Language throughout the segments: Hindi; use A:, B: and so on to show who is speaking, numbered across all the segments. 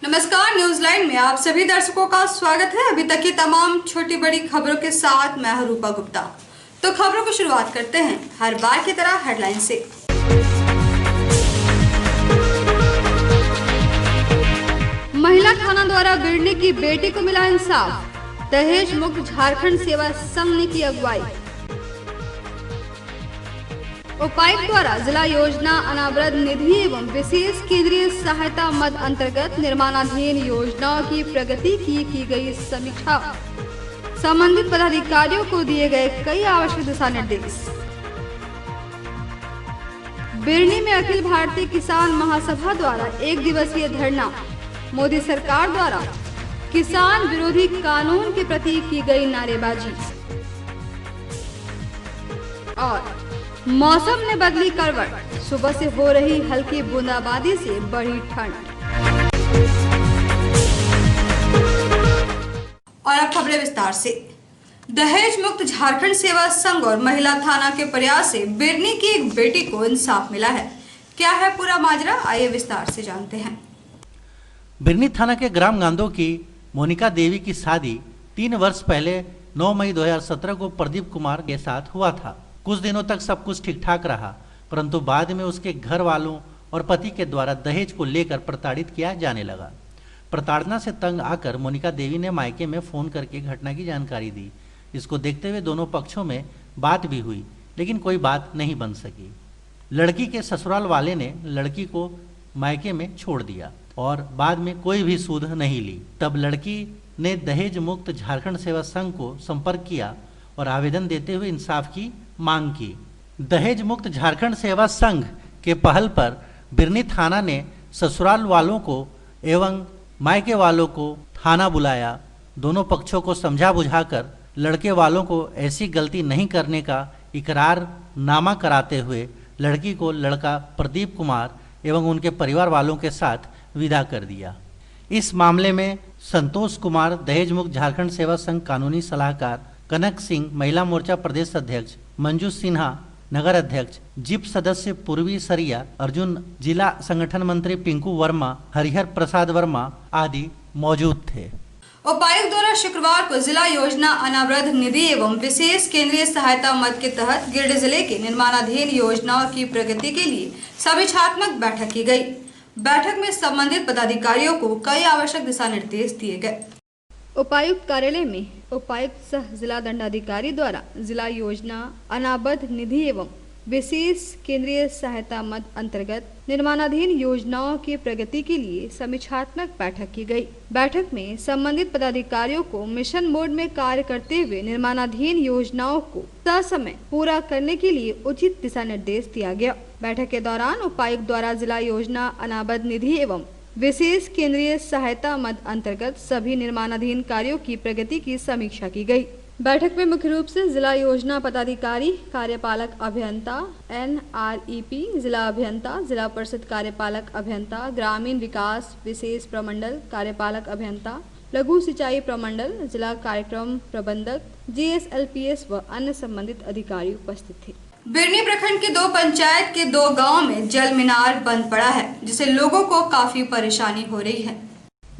A: नमस्कार, न्यूज लाइन में आप सभी दर्शकों का स्वागत है। अभी तक की तमाम छोटी बड़ी खबरों के साथ मैं हूं रूपा गुप्ता। तो खबरों की शुरुआत करते हैं हर बार की तरह हेडलाइन से। महिला थाना द्वारा बिरनी की बेटी को मिला इंसाफ। दहेज मुक्त झारखंड सेवा संघ ने की अगुवाई। उपायुक्त द्वारा जिला योजना अनावृत निधि एवं विशेष केंद्रीय सहायता मद अंतर्गत निर्माणाधीन योजनाओं की प्रगति की गई समीक्षा। संबंधित पदाधिकारियों को दिए गए कई आवश्यक दिशा निर्देश। बिरनी में अखिल भारतीय किसान महासभा द्वारा 1 दिवसीय धरना। मोदी सरकार द्वारा किसान विरोधी कानून के प्रति की गई नारेबाजी। और मौसम ने बदली करवट, सुबह से हो रही हल्की बूंदाबांदी से बढ़ी ठंड। और अब खबरें विस्तार से। दहेज मुक्त झारखंड सेवा संघ और महिला थाना के प्रयास से बिरनी की एक बेटी को इंसाफ मिला है। क्या है पूरा माजरा, आइए विस्तार से जानते हैं।
B: बिरनी थाना के ग्राम गांदो की मोनिका देवी की शादी 3 वर्ष पहले 9 मई 2017 को प्रदीप कुमार के साथ हुआ था। कुछ दिनों तक सब कुछ ठीक ठाक रहा, परंतु बाद में उसके घर वालों और पति के द्वारा दहेज को लेकर प्रताड़ित किया जाने लगा। प्रताड़ना से तंग आकर मोनिका देवी ने मायके में फ़ोन करके घटना की जानकारी दी। इसको देखते हुए दोनों पक्षों में बात भी हुई, लेकिन कोई बात नहीं बन सकी। लड़की के ससुराल वाले ने लड़की को मायके में छोड़ दिया और बाद में कोई भी सूद नहीं ली। तब लड़की ने दहेज मुक्त झारखंड सेवा संघ को संपर्क किया और आवेदन देते हुए इंसाफ की मांग की। दहेज मुक्त झारखंड सेवा संघ के पहल पर बिरनी थाना ने ससुराल वालों को एवं मायके वालों को थाना बुलाया। दोनों पक्षों को समझा बुझाकर लड़के वालों को ऐसी गलती नहीं करने का इकरारनामा कराते हुए लड़की को लड़का प्रदीप कुमार एवं उनके परिवार वालों के साथ विदा कर दिया। इस मामले में संतोष कुमार दहेज मुक्त झारखंड सेवा संघ कानूनी सलाहकार, कनक सिंह महिला मोर्चा प्रदेश अध्यक्ष, मंजू सिन्हा नगर अध्यक्ष, जिप सदस्य पूर्वी सरिया अर्जुन, जिला संगठन मंत्री पिंकू वर्मा, हरिहर प्रसाद वर्मा आदि मौजूद थे।
A: उपायुक्त द्वारा शुक्रवार को जिला योजना अनावृत निधि एवं विशेष केंद्रीय सहायता मद के तहत गिरिडीह जिले के निर्माणाधीन योजनाओं की प्रगति के लिए समीक्षात्मक बैठक की गई। बैठक में संबंधित पदाधिकारियों को कई आवश्यक दिशा निर्देश दिए गए। उपायुक्त कार्यालय में उपायुक्त सह जिला दंडाधिकारी द्वारा जिला योजना अनाबद्ध निधि एवं विशेष केंद्रीय सहायता मद अंतर्गत निर्माणाधीन योजनाओं की प्रगति के लिए समीक्षात्मक बैठक की गई। बैठक में संबंधित पदाधिकारियों को मिशन मोड में कार्य करते हुए निर्माणाधीन योजनाओं को ससमय पूरा करने के लिए उचित दिशा निर्देश दिया गया। बैठक के दौरान उपायुक्त द्वारा जिला योजना अनाबद्ध निधि एवं विशेष केंद्रीय सहायता मद अंतर्गत सभी निर्माणाधीन कार्यों की प्रगति की समीक्षा की गई। बैठक में मुख्य रूप से जिला योजना पदाधिकारी, कार्यपालक अभियंता, NREP, जिला अभियंता, जिला परिषद कार्यपालक अभियंता, ग्रामीण विकास विशेष प्रमंडल कार्यपालक अभियंता, लघु सिंचाई प्रमंडल, जिला कार्यक्रम प्रबंधक, GSLPS व अन्य संबंधित अधिकारी उपस्थित थे। बिरनी प्रखंड के 2 पंचायत के 2 गांवों में जल मीनार बंद पड़ा है, जिससे लोगों को काफी परेशानी हो रही है।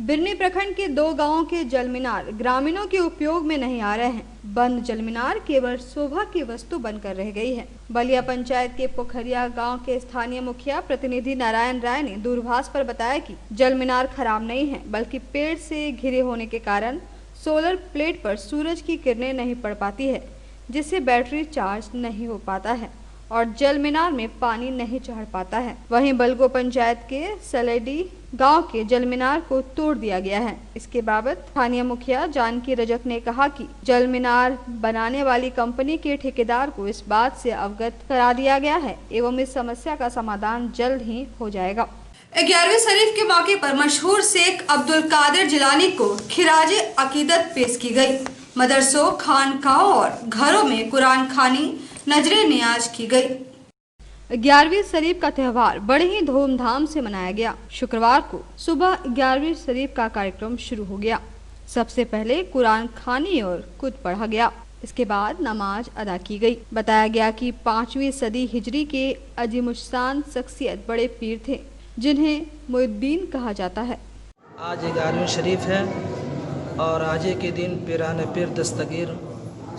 A: बिरनी प्रखंड के 2 गांवों के जल मीनार ग्रामीणों के उपयोग में नहीं आ रहे हैं। बंद जल मीनार केवल शोभा की वस्तु बनकर रह गई है। बलिया पंचायत के पोखरिया गांव के स्थानीय मुखिया प्रतिनिधि नारायण राय ने दूरभाष पर बताया कि जल मीनार खराब नहीं है, बल्कि पेड़ से घिरे होने के कारण सोलर प्लेट पर सूरज की किरणें नहीं पड़ पाती है, जिससे बैटरी चार्ज नहीं हो पाता है और जल मीनार में पानी नहीं चढ़ पाता है। वहीं बलगो पंचायत के सलेडी गांव के जल मीनार को तोड़ दिया गया है। इसके बाबत स्थानीय मुखिया जानकी रजक ने कहा कि जल मीनार बनाने वाली कंपनी के ठेकेदार को इस बात से अवगत करा दिया गया है एवं इस समस्या का समाधान जल्द ही हो जाएगा। 11वीं शरीफ के मौके पर मशहूर शेख अब्दुल कादिर जिलानी को खिराजे अकीदत पेश की गई। मदरसों, खानकाहों और घरों में कुरान खानी, नजरे नियाज की गई। 11वीं शरीफ का त्यौहार बड़े ही धूमधाम से मनाया गया। शुक्रवार को सुबह 11वीं शरीफ का कार्यक्रम शुरू हो गया। सबसे पहले कुरान खानी और खुद पढ़ा गया। इसके बाद नमाज अदा की गई। बताया गया कि 5वीं सदी हिजरी के अजीमुशान शख्सियत बड़े पीर थे, जिन्हें मुहिद्दीन कहा जाता है।
C: आज 11वीं शरीफ है और आज के दिन पीरान पीर दस्तगीर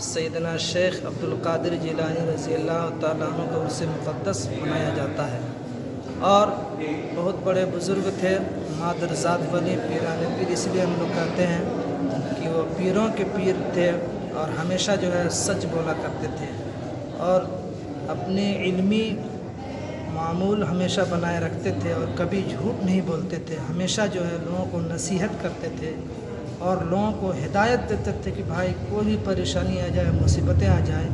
C: सैयदना शेख अब्दुल कादिर जिलानी रज़ी अल्लाह तआला अन्हु का उर्स मुक़द्दस मनाया जाता है। और बहुत बड़े बुज़ुर्ग थे मादरज़ात वली पीरान पीर, इसलिए हम लोग कहते हैं कि वो पीरों के पीर थे और हमेशा जो है सच बोला करते थे और अपने इल्मी मामूल हमेशा बनाए रखते थे और कभी झूठ नहीं बोलते थे। हमेशा जो है लोगों को नसीहत करते थे और लोगों को हिदायत देते थे कि भाई कोई परेशानी आ जाए, मुसीबतें आ जाए,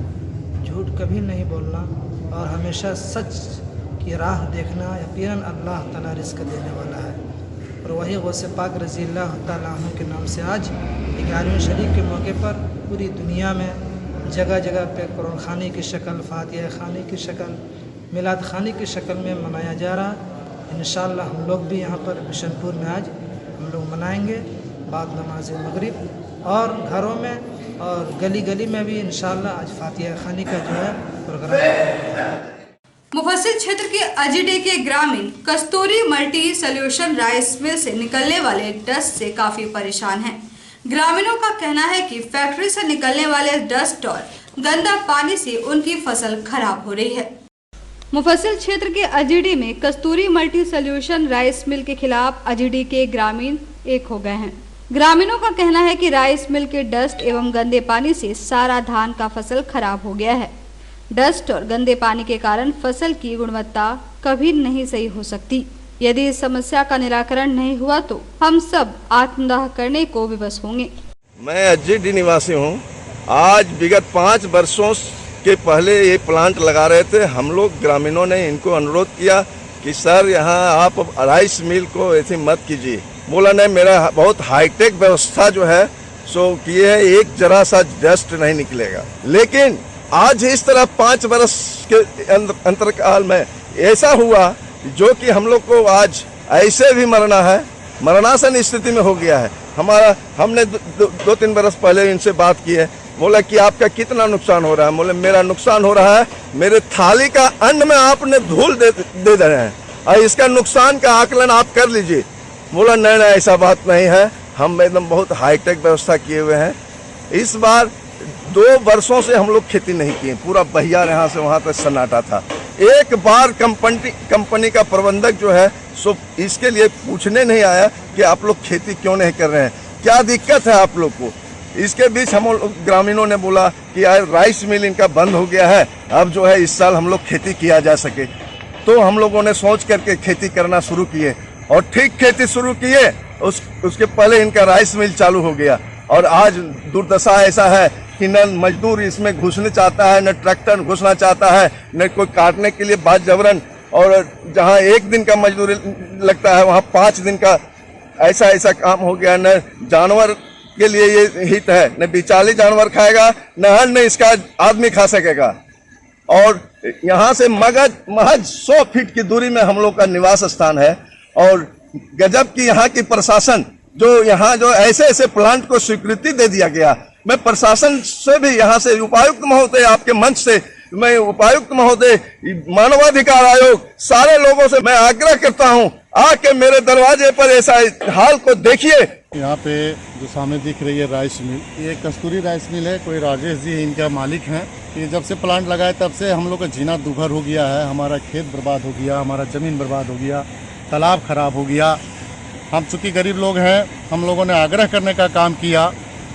C: झूठ कभी नहीं बोलना और हमेशा सच की राह देखना। यकीनन अल्लाह ताला रिज़्क़ देने वाला है। और वही गौसे पाक रज़ी अल्लाह ताला अन्हु के नाम से आज 11वीं शरीफ के मौके पर पूरी दुनिया में जगह जगह पे कुरान खानी की शक्ल, फातिहा खानी की शक्ल, मिलाद खानी की शक्ल में मनाया जा रहा है। इंशाअल्लाह हम लोग भी यहाँ पर बिशनपुर में आज हम लोग मनाएंगे बाद नमाज मगरिब, और घरों में और गली गली में भी इंशाअल्लाह आज फातिहा खानी का जो है प्रोग्राम है।
A: मुफस्सिल क्षेत्र के अजीडे के ग्रामीण कस्तूरी मल्टी सोल्यूशन राइस मिल से निकलने वाले डस्ट से काफी परेशान हैं। ग्रामीणों का कहना है कि फैक्ट्री से निकलने वाले डस्ट और गंदा पानी से उनकी फसल खराब हो रही है। मुफस्सिल क्षेत्र के अजीडी में कस्तूरी मल्टी सोल्यूशन राइस मिल के खिलाफ अजीडी के ग्रामीण एक हो गए हैं। ग्रामीणों का कहना है कि राइस मिल के डस्ट एवं गंदे पानी से सारा धान का फसल खराब हो गया है। डस्ट और गंदे पानी के कारण फसल की गुणवत्ता कभी नहीं सही हो सकती। यदि इस समस्या का निराकरण नहीं हुआ तो हम सब आत्मदाह करने को विवश होंगे।
D: मैं अजीडी निवासी हूँ। आज विगत 5 वर्षों के पहले ये प्लांट लगा रहे थे। हम लोग ग्रामीणों ने इनको अनुरोध किया कि सर यहाँ आप राइस मिल को ऐसे मत कीजिए। बोला नहीं, मेरा बहुत हाईटेक व्यवस्था जो है सो किए है, एक जरा सा डस्ट नहीं निकलेगा। लेकिन आज इस तरह 5 वर्ष के अंतरकाल में ऐसा हुआ जो कि हम लोग को आज ऐसे भी मरना है, मरणासन स्थिति में हो गया है। हमने 2-3 वर्ष पहले इनसे बात की है। बोला कि आपका कितना नुकसान हो रहा है? बोले मेरा नुकसान हो रहा है, मेरे थाली का अन्न में आपने धूल दे रहे हैं और इसका नुकसान का आकलन आप कर लीजिए। बोला नहीं ऐसा बात नहीं है, हम एकदम बहुत हाईटेक व्यवस्था किए हुए हैं। इस बार 2 वर्षों से हम लोग खेती नहीं किए, पूरा बहियार यहाँ से वहाँ तक सन्नाटा था। एक बार कंपनी का प्रबंधक जो है सो इसके लिए पूछने नहीं आया कि आप लोग खेती क्यों नहीं कर रहे हैं, क्या दिक्कत है आप लोग को। इसके बीच हम ग्रामीणों ने बोला कि यार राइस मिल इनका बंद हो गया है, अब जो है इस साल हम लोग खेती किया जा सके। तो हम लोगों ने सोच करके खेती करना शुरू किए और ठीक खेती शुरू किए, उसके पहले इनका राइस मिल चालू हो गया। और आज दुर्दशा ऐसा है कि न मजदूर इसमें घुसने चाहता है, न ट्रैक्टर घुसना चाहता है, न कोई काटने के लिए बात जबरन। और जहाँ 1 दिन का मजदूरी लगता है वहाँ 5 दिन का ऐसा काम हो गया। न जानवर के लिए ये हित है, न बिचाली जानवर खाएगा, न इसका आदमी खा सकेगा। और यहाँ से महज 100 फीट की दूरी में हम लोग का निवास स्थान है। और गजब की यहाँ की प्रशासन जो यहाँ जो ऐसे प्लांट को स्वीकृति दे दिया गया। मैं प्रशासन से भी यहाँ से उपायुक्त महोदय, आपके मंच से मैं उपायुक्त महोदय, मानवाधिकार आयोग, सारे लोगों से मैं आग्रह करता हूँ आके मेरे दरवाजे पर ऐसा हाल को देखिए।
E: यहाँ पे जो सामने दिख रही है राइस मिल, ये कस्तूरी राइस मिल है। कोई राजेश जी इनका मालिक हैं। ये जब से प्लांट लगाए तब से हम लोग का जीना दुभर हो गया है। हमारा खेत बर्बाद हो गया, हमारा ज़मीन बर्बाद हो गया, तालाब खराब हो गया। हम चूँकि गरीब लोग हैं, हम लोगों ने आग्रह करने का काम किया,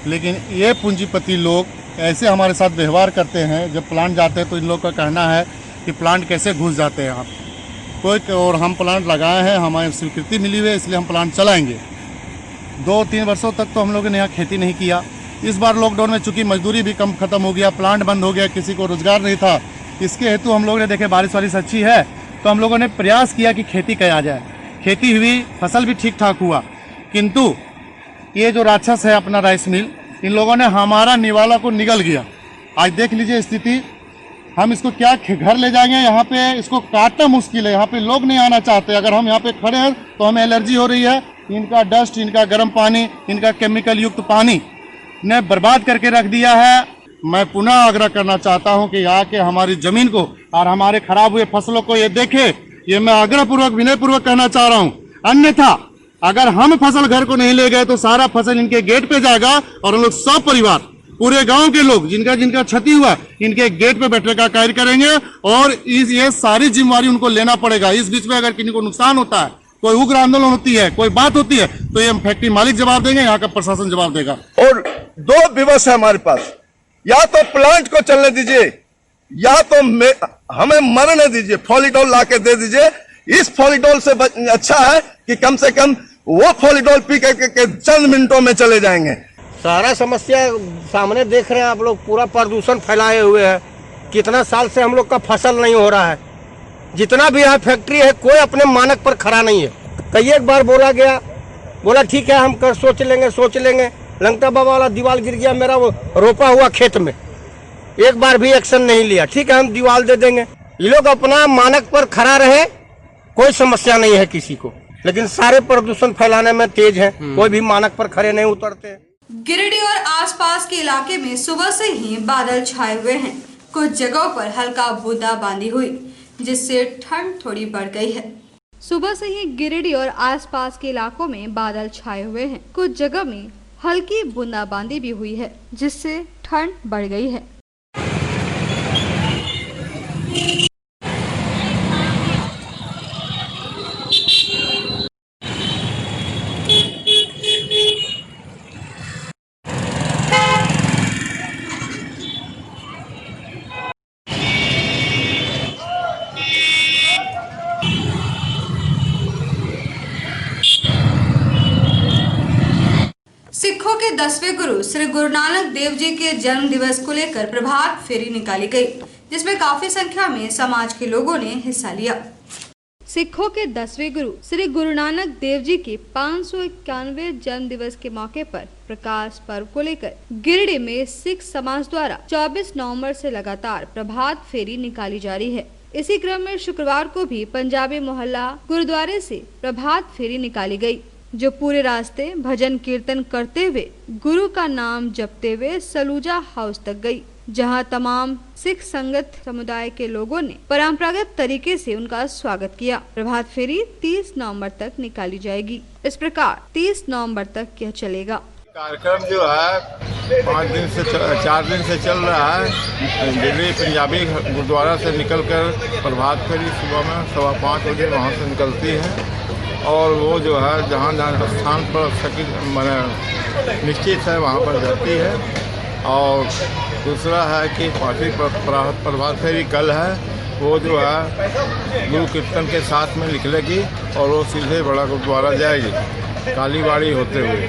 E: लेकिन ये पूंजीपति लोग ऐसे हमारे साथ व्यवहार करते हैं। जब प्लांट जाते हैं तो इन लोग का कहना है कि प्लांट कैसे घुस जाते हैं आप कोई, और हम प्लांट लगाए हैं, हमारी स्वीकृति मिली हुई है, इसलिए हम प्लांट चलाएंगे। 2-3 वर्षों तक तो हम लोगों ने यहाँ खेती नहीं किया। इस बार लॉकडाउन में चूँकि मजदूरी भी कम खत्म हो गया, प्लांट बंद हो गया, किसी को रोजगार नहीं था, इसके हेतु हम लोगों ने देखे बारिश वारिश अच्छी है तो हम लोगों ने प्रयास किया कि खेती किया जाए। खेती हुई, फसल भी ठीक ठाक हुआ, किंतु ये जो राक्षस है अपना राइस मिल, इन लोगों ने हमारा निवाला को निगल गया। आज देख लीजिए स्थिति, हम इसको क्या घर ले जाएंगे, यहाँ पे इसको काटना मुश्किल है, यहाँ पे लोग नहीं आना चाहते। अगर हम यहाँ पे खड़े हैं तो हमें एलर्जी हो रही है। इनका डस्ट, इनका गर्म पानी, इनका केमिकल युक्त पानी ने बर्बाद करके रख दिया है। मैं पुनः आग्रह करना चाहता हूँ कि यहाँ के हमारी जमीन को और हमारे खराब हुए फसलों को ये देखे, ये मैं आग्रह पूर्वक, विनय पूर्वक कहना चाह रहा हूँ। अगर हम फसल घर को नहीं ले गए तो सारा फसल इनके गेट पे जाएगा और हम लोग सब परिवार पूरे गांव के लोग जिनका जिनका क्षति हुआ इनके गेट पे बैठने का कार्य करेंगे और ये सारी जिम्मेवारी उनको लेना पड़ेगा। इस बीच में अगर किसी को नुकसान होता है, कोई उग्र आंदोलन होती है, कोई बात होती है, तो ये फैक्ट्री मालिक जवाब देंगे, यहाँ का प्रशासन जवाब देगा।
D: और दो विवश है हमारे पास, या तो प्लांट को चलने दीजिए या तो हमें मरने दीजिए, फॉलिडोल ला के दे दीजिए। इस फॉलिडोल से अच्छा है कि कम से कम वो फॉलिडोल पी के चंद मिनटों में चले जाएंगे।
F: सारा समस्या सामने देख रहे हैं आप लोग, पूरा प्रदूषण फैलाए हुए है। कितना साल से हम लोग का फसल नहीं हो रहा है। जितना भी यहाँ फैक्ट्री है कोई अपने मानक पर खड़ा नहीं है। कई एक बार बोला ठीक है हम कर सोच लेंगे। लंगटा बाबा वाला दीवार गिर गया मेरा, वो रोपा हुआ खेत में, एक बार भी एक्शन नहीं लिया। ठीक है हम दीवार दे देंगे। ये लोग अपना मानक पर खड़ा रहे, कोई समस्या नहीं है किसी को, लेकिन सारे प्रदूषण फैलाने में तेज है, कोई भी मानक पर खड़े नहीं उतरते।
A: गिरिडीह और आसपास के इलाके में सुबह से ही बादल छाए हुए हैं। कुछ जगहों पर हल्का बूंदाबांदी हुई, जिससे ठंड थोड़ी बढ़ गई है। सुबह से ही गिरिडीह और आसपास के इलाकों में बादल छाए हुए हैं। कुछ जगह में हल्की बूंदाबांदी भी हुई है, जिससे ठंड बढ़ गई है। सिखों के 10वें गुरु श्री गुरु नानक देव जी के जन्म दिवस को लेकर प्रभात फेरी निकाली गई, जिसमें काफी संख्या में समाज के लोगों ने हिस्सा लिया। सिखों के 10वें गुरु श्री गुरु नानक देव जी के 591वें जन्म दिवस के मौके पर प्रकाश पर्व को लेकर गिरिडीह में सिख समाज द्वारा 24 नवंबर से लगातार प्रभात फेरी निकाली जा रही है। इसी क्रम में शुक्रवार को भी पंजाबी मोहल्ला गुरुद्वारे से प्रभात फेरी निकाली गई, जो पूरे रास्ते भजन कीर्तन करते हुए गुरु का नाम जपते हुए सलूजा हाउस तक गई, जहां तमाम सिख संगत समुदाय के लोगों ने परंपरागत तरीके से उनका स्वागत किया। प्रभात फेरी 30 नवंबर तक निकाली जाएगी। इस प्रकार 30 नवंबर तक यह चलेगा।
G: कार्यक्रम जो है 4 दिन से चल रहा है। दिल्ली पंजाबी गुरुद्वारा से निकलकर प्रभात फेरी सुबह में 5:15 बजे वहाँ से निकलती है और वो जो है जहाँ स्थान पर निश्चित है वहाँ पर जाती है। और दूसरा है कि 5वीं प्रभात फेरी कल है, वो जो है गुरु कीर्तन के साथ में निकलेगी और वो सीधे बड़ा गुरुद्वारा जाएगी कालीबाड़ी होते हुए।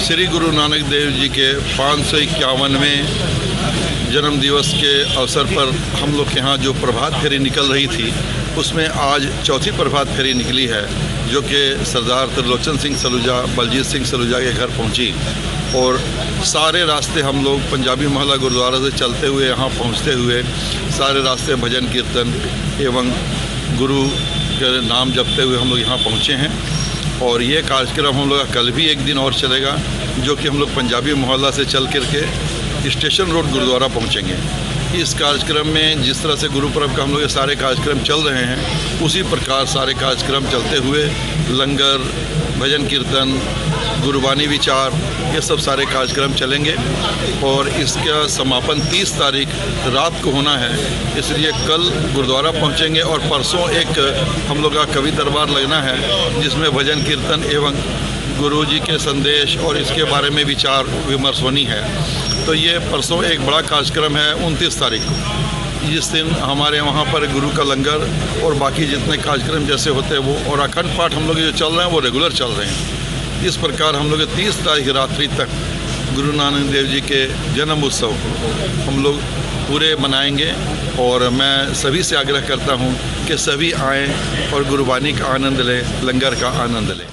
H: श्री गुरु नानक देव जी के 551वें जन्म दिवस के अवसर पर हम लोग के यहाँ जो प्रभात फेरी निकल रही थी, उसमें आज चौथी प्रभात फेरी निकली है, जो कि सरदार त्रिलोचन सिंह सलूजा, बलजीत सिंह सलूजा के घर पहुंची। और सारे रास्ते हम लोग पंजाबी मोहल्ला गुरुद्वारा से चलते हुए यहाँ पहुँचते हुए सारे रास्ते भजन कीर्तन एवं गुरु के नाम जपते हुए हम लोग यहाँ पहुँचे हैं। और ये कार्यक्रम हम लोग का कल भी एक दिन और चलेगा, जो कि हम लोग पंजाबी मोहल्ला से चल करके स्टेशन रोड गुरुद्वारा पहुँचेंगे। इस कार्यक्रम में जिस तरह से गुरु पर्व का हम लोग ये सारे कार्यक्रम चल रहे हैं, उसी प्रकार सारे कार्यक्रम चलते हुए लंगर, भजन कीर्तन, गुरुबानी विचार, ये सब सारे कार्यक्रम चलेंगे। और इसका समापन 30 तारीख रात को होना है, इसलिए कल गुरुद्वारा पहुंचेंगे और परसों एक हम लोग का कवि दरबार लगना है, जिसमें भजन कीर्तन एवं गुरु जी के संदेश और इसके बारे में विचार विमर्श होनी है। तो ये परसों एक बड़ा कार्यक्रम है 29 तारीख को, जिस दिन हमारे वहाँ पर गुरु का लंगर और बाकी जितने कार्यक्रम जैसे होते हैं वो, और अखंड पाठ हम लोग जो चल रहे हैं वो रेगुलर चल रहे हैं। इस प्रकार हम लोग 30 तारीख रात्रि तक गुरु नानक देव जी के जन्म उत्सव हम लोग पूरे मनाएंगे। और मैं सभी से आग्रह करता हूँ कि सभी आएँ और गुरुबानी का आनंद लें, लंगर का आनंद लें।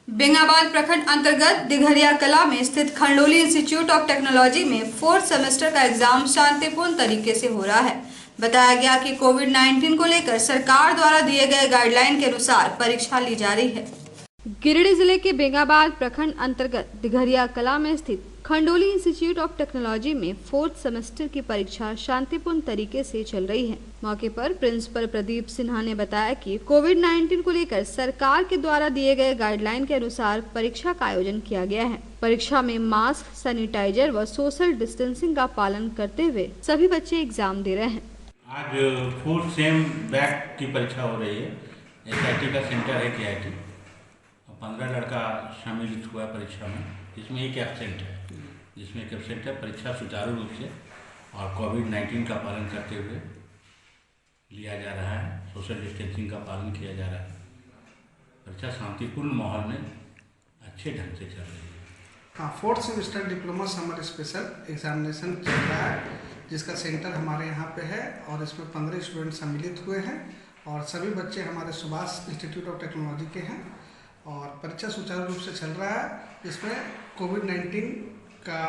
A: बेंगाबाद प्रखंड अंतर्गत दिघरिया कला में स्थित खंडोली इंस्टीट्यूट ऑफ टेक्नोलॉजी में 4th सेमेस्टर का एग्जाम शांतिपूर्ण तरीके से हो रहा है। बताया गया कि कोविड-19 को लेकर सरकार द्वारा दिए गए गाइडलाइन के अनुसार परीक्षा ली जा रही है। गिरिडीह जिले के बेंगाबाद प्रखंड अंतर्गत दिघरिया कला में स्थित खंडोली इंस्टीट्यूट ऑफ टेक्नोलॉजी में 4th सेमेस्टर की परीक्षा शांतिपूर्ण तरीके से चल रही है। मौके पर प्रिंसिपल प्रदीप सिन्हा ने बताया कि कोविड-19 को लेकर सरकार के द्वारा दिए गए गाइडलाइन के अनुसार परीक्षा का आयोजन किया गया है। परीक्षा में मास्क, सैनिटाइजर व सोशल डिस्टेंसिंग का पालन करते हुए सभी बच्चे एग्जाम दे रहे हैं।
I: आज 4 सेम बैक की परीक्षा हो रही है। SIT का सेंटर है KIT। 15 लड़का शामिल हुआ परीक्षा में, जिसमें एक एब्सेंट है। परीक्षा सुचारू रूप से और कोविड-19 का पालन करते हुए लिया जा रहा है। सोशल डिस्टेंसिंग का पालन किया जा रहा है। परीक्षा शांतिपूर्ण माहौल में अच्छे ढंग से चल रही है।
J: हाँ, 4th semester diploma summer special examination चल रहा है, जिसका सेंटर हमारे यहाँ पे है और इसमें 15 स्टूडेंट सम्मिलित हुए हैं और सभी बच्चे हमारे सुभाष इंस्टीट्यूट ऑफ टेक्नोलॉजी के हैं और परीक्षा सुचारू रूप से चल रहा है। इसमें कोविड-19 का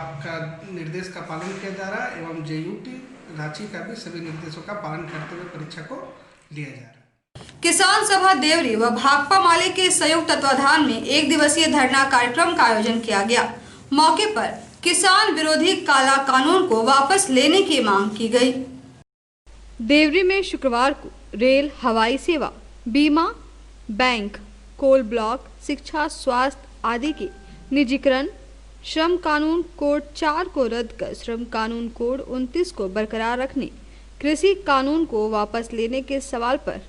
J: निर्देश का पालन किया जा रहा है एवं JUT रांची का भी सभी निर्देशों का पालन करते हुए परीक्षा को लिया जा रहा है।
A: किसान सभा देवरी व भाकपा माले के संयुक्त तत्वाधान में 1 दिवसीय धरना कार्यक्रम का आयोजन किया गया। मौके पर किसान विरोधी काला कानून को वापस लेने की मांग की गई। देवरी में शुक्रवार को रेल, हवाई सेवा, बीमा, बैंक, कोल ब्लॉक, शिक्षा, स्वास्थ्य आदि के निजीकरण, श्रम कानून कोड 4 को रद्द कर श्रम कानून कोड 29 को बरकरार रखने, कृषि कानून को वापस लेने के सवाल पर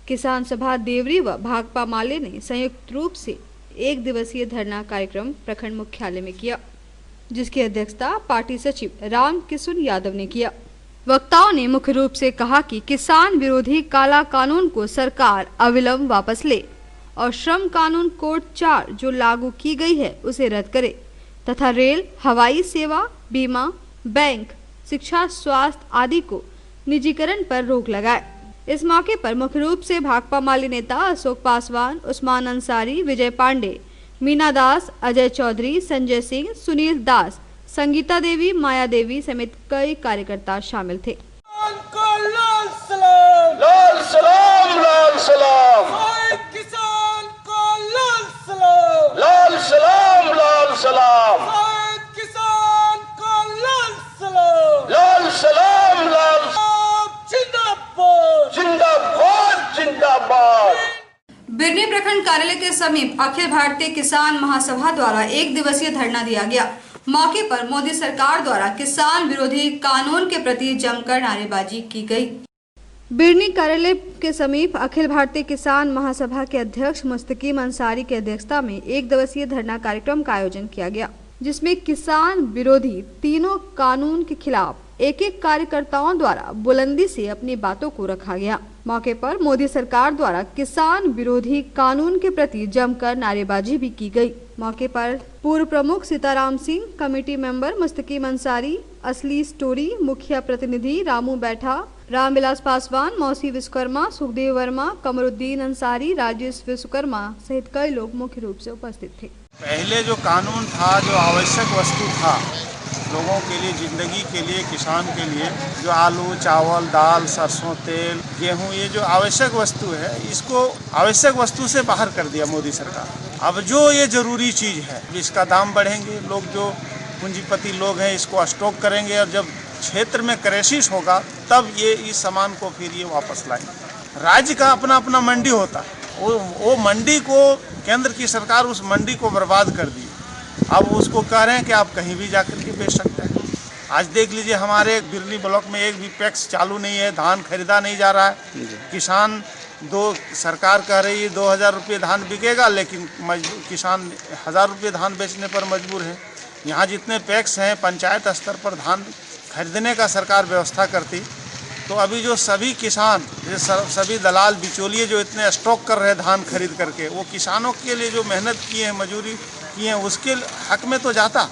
A: किसान सभा देवरी व भाकपा माले ने संयुक्त रूप से 1 दिवसीय धरना कार्यक्रम प्रखंड मुख्यालय में किया, जिसकी अध्यक्षता पार्टी सचिव राम किशुन यादव ने किया। वक्ताओं ने मुख्य रूप से कहा कि किसान विरोधी काला कानून को सरकार अविलंब वापस ले और श्रम कानून कोड 4 जो लागू की गई है उसे रद्द करे तथा रेल, हवाई सेवा, बीमा, बैंक, शिक्षा, स्वास्थ्य आदि को निजीकरण पर रोक लगाए। इस मौके पर मुख्य रूप से भाकपा माले नेता अशोक पासवान, उस्मान अंसारी, विजय पांडे, मीना दास, अजय चौधरी, संजय सिंह, सुनील दास, संगीता देवी, माया देवी समेत कई कार्यकर्ता शामिल थे।
F: लाल सलाम, लाल सलाम, लाल सलाम, किसान को लाल सलाम, लाल सलाम, लाल सलाम, किसान को लाल सलाम, लाल सलाम, लाल जिंदाबाद, जिंदाबाद, जिंदाबाद।
A: बिरनी प्रखंड कार्यालय के समीप अखिल भारतीय किसान महासभा द्वारा 1 दिवसीय धरना दिया गया। मौके पर मोदी सरकार द्वारा किसान विरोधी कानून के प्रति जमकर नारेबाजी की गई। बिरनी कार्यालय के समीप अखिल भारतीय किसान महासभा के अध्यक्ष मुस्तकीम अंसारी की अध्यक्षता में 1 दिवसीय धरना कार्यक्रम का आयोजन किया गया, जिसमें किसान विरोधी तीनों कानून के खिलाफ एक कार्यकर्ताओं द्वारा बुलंदी से अपनी बातों को रखा गया। मौके पर मोदी सरकार द्वारा किसान विरोधी कानून के प्रति जमकर नारेबाजी भी की गई। मौके पर पूर्व प्रमुख सीताराम सिंह, कमेटी मेंबर मुस्तकीम अंसारी, असली स्टोरी, मुखिया प्रतिनिधि रामू बैठा, रामविलास पासवान, मौसी विश्वकर्मा, सुखदेव वर्मा, कमरुद्दीन अंसारी, राजेश विश्वकर्मा सहित कई लोग मुख्य रूप से उपस्थित थे।
K: पहले जो कानून था, जो आवश्यक वस्तु था लोगों के लिए, जिंदगी के लिए, किसान के लिए, जो आलू, चावल, दाल, सरसों तेल, गेहूं, ये जो आवश्यक वस्तु है, इसको आवश्यक वस्तु से बाहर कर दिया मोदी सरकार। अब जो ये जरूरी चीज़ है इसका दाम बढ़ेंगे, लोग जो पूंजीपति लोग हैं इसको स्टॉक करेंगे और जब क्षेत्र में क्राइसिस होगा तब ये इस सामान को फिर ये वापस लाएंगे। राज्य का अपना अपना मंडी होता है, वो मंडी को केंद्र की सरकार उस मंडी को बर्बाद कर दी। अब उसको कह रहे हैं कि आप कहीं भी जाकर के बेच सकते हैं। आज देख लीजिए हमारे बिरनी ब्लॉक में एक भी पैक्स चालू नहीं है, धान खरीदा नहीं जा रहा है। किसान सरकार कह रही है 2000 रुपये धान बिकेगा, लेकिन किसान 1000 रुपये धान बेचने पर मजबूर है। यहाँ जितने पैक्स हैं पंचायत स्तर पर धान खरीदने का सरकार व्यवस्था करती तो अभी जो सभी किसान, सभी दलाल बिचौलिए जो इतने स्टॉक कर रहे हैं धान खरीद करके, वो किसानों के लिए जो मेहनत किए हैं, मजदूरी किए हैं, उसके हक में तो जाता।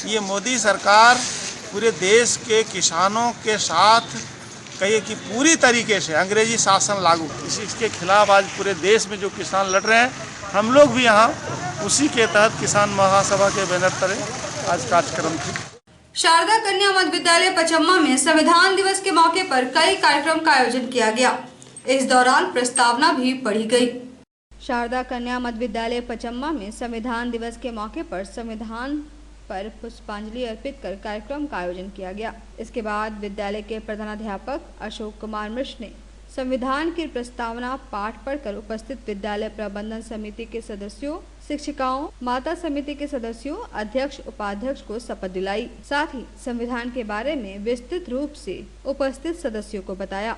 K: ये मोदी सरकार पूरे देश के किसानों के साथ कहिए कि पूरी तरीके से अंग्रेजी शासन लागू, इसके खिलाफ आज पूरे देश में जो किसान लड़ रहे हैं, हम लोग भी यहाँ उसी के तहत किसान महासभा के बैनर तले आज कार्यक्रम थी।
A: शारदा कन्या मध्य विद्यालय पचम्मा में संविधान दिवस के मौके पर कई कार्यक्रम का आयोजन किया गया। इस दौरान प्रस्तावना भी पढ़ी गई। शारदा कन्या मध्य विद्यालय पचम्मा में संविधान दिवस के मौके पर संविधान पर पुष्पांजलि अर्पित कर कार्यक्रम का आयोजन किया गया। इसके बाद विद्यालय के प्रधानाध्यापक अशोक कुमार मिश्र ने संविधान की प्रस्तावना पाठ पढ़कर उपस्थित विद्यालय प्रबंधन समिति के सदस्यों, शिक्षिकाओं, माता समिति के सदस्यों, अध्यक्ष, उपाध्यक्ष को शपथ दिलाई। साथ ही संविधान के बारे में विस्तृत रूप से उपस्थित सदस्यों को बताया।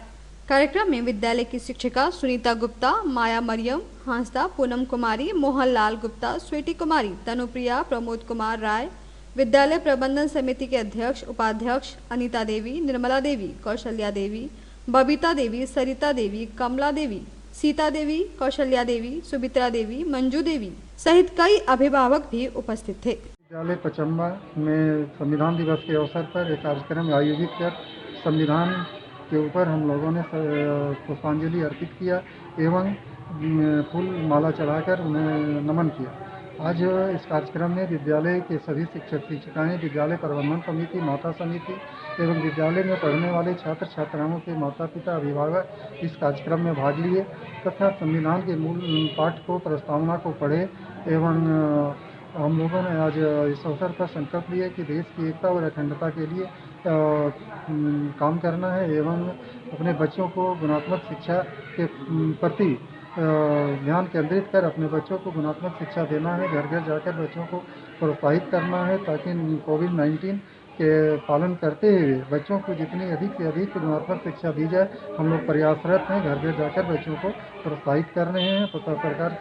A: कार्यक्रम में विद्यालय की शिक्षिका सुनीता गुप्ता, माया मरियम, हांसदा, पूनम कुमारी, मोहनलाल गुप्ता, स्वीटी कुमारी, तनुप्रिया, प्रमोद कुमार राय, विद्यालय प्रबंधन समिति के अध्यक्ष, उपाध्यक्ष अनीता देवी, निर्मला देवी, कौशल्या देवी, बबीता देवी, सरिता देवी, कमला देवी, सीता देवी, कौशल्या देवी, सुमित्रा देवी, मंजू देवी सहित कई अभिभावक भी उपस्थित थे।
E: विद्यालय पचम्बा में संविधान दिवस के अवसर पर एक कार्यक्रम आयोजित कर संविधान के ऊपर हम लोगों ने पुष्पांजलि अर्पित किया एवं फूल माला चढ़ाकर उन्हें नमन किया। आज इस कार्यक्रम में विद्यालय के सभी शिक्षक शिक्षिकाएं, विद्यालय प्रबंधन समिति, माता समिति एवं विद्यालय में पढ़ने वाले छात्र छात्राओं के माता पिता, अभिभावक इस कार्यक्रम में भाग लिए तथा संविधान के मूल पाठ को, प्रस्तावना को पढ़े एवं हम लोगों ने आज इस अवसर पर संकल्प लिया कि देश की एकता और अखंडता के लिए काम करना है एवं अपने बच्चों को गुणात्मक शिक्षा के प्रति ध्यान केंद्रित कर अपने बच्चों को गुणात्मक शिक्षा देना है। घर घर जाकर बच्चों को प्रोत्साहित करना है ताकि कोविड-19 के पालन करते हुए बच्चों को जितनी अधिक से अधिक गुणात्मक शिक्षा दी जाए, हम लोग प्रयासरत हैं। घर घर जाकर बच्चों को प्रोत्साहित कर रहे हैं तथा सरकार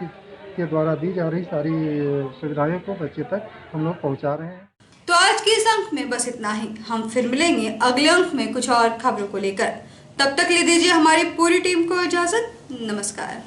E: के द्वारा दी जा रही सारी सुविधाओं को बच्चे तक हम लोग पहुँचा रहे हैं।
A: तो आज के इस अंक में बस इतना ही। हम फिर मिलेंगे अगले अंक में कुछ और खबरों को लेकर। तब तक ले दीजिए हमारी पूरी टीम को इजाजत। नमस्कार।